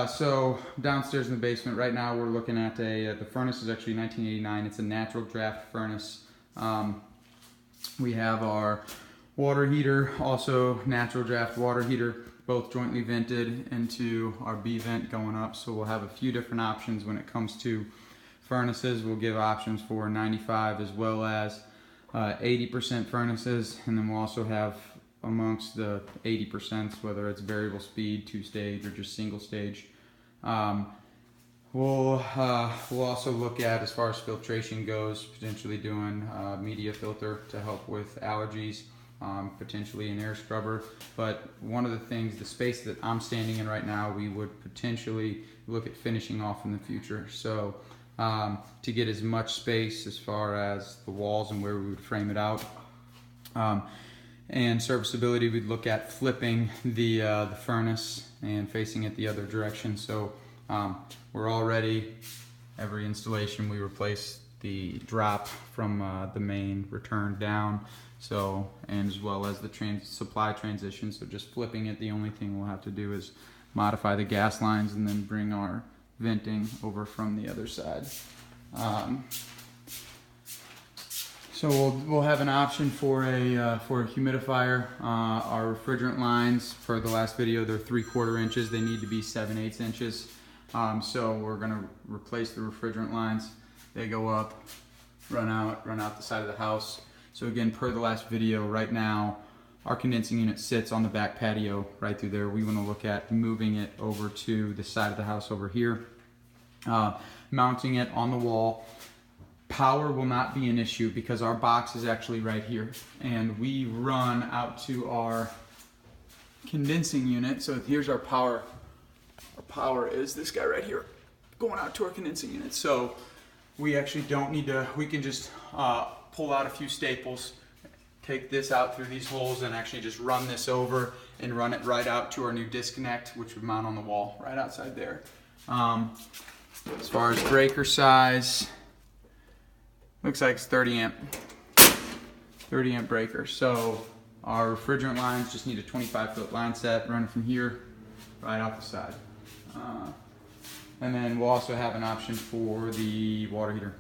So downstairs in the basement right now we're looking at the furnace is actually 1989. It's a natural draft furnace. We have our water heater, also natural draft water heater, both jointly vented into our B vent going up. So we'll have a few different options when it comes to furnaces. We'll give options for 95 as well as 80% furnaces, and then we'll also have amongst the 80%, whether it's variable speed, 2-stage, or just single stage. We'll also look at, as far as filtration goes, potentially doing media filter to help with allergies, potentially an air scrubber. But one of the things, the space that I'm standing in right now, we would potentially look at finishing off in the future. So to get as much space as far as the walls and where we would frame it out. And serviceability, we'd look at flipping the furnace and facing it the other direction. So we're already, every installation we replace the drop from the main return down, so, and as well as the supply transition. So just flipping it, the only thing we'll have to do is modify the gas lines and then bring our venting over from the other side. So we'll have an option for a humidifier. Our refrigerant lines, per the last video, they're 3/4 inches. They need to be 7/8 inches. So we're gonna replace the refrigerant lines. They go up, run out the side of the house. So again, per the last video, right now our condensing unit sits on the back patio right through there. We want to look at moving it over to the side of the house over here, mounting it on the wall. Power will not be an issue because our box is actually right here, and we run out to our condensing unit. So here's our power. Our power is this guy right here, going out to our condensing unit. So we actually don't need to, we can just pull out a few staples, take this out through these holes, and actually just run this over and run it right out to our new disconnect, which would mount on the wall right outside there. As far as breaker size, looks like it's 30 amp breaker. So our refrigerant lines just need a 25-foot line set running from here right off the side. And then we'll also have an option for the water heater.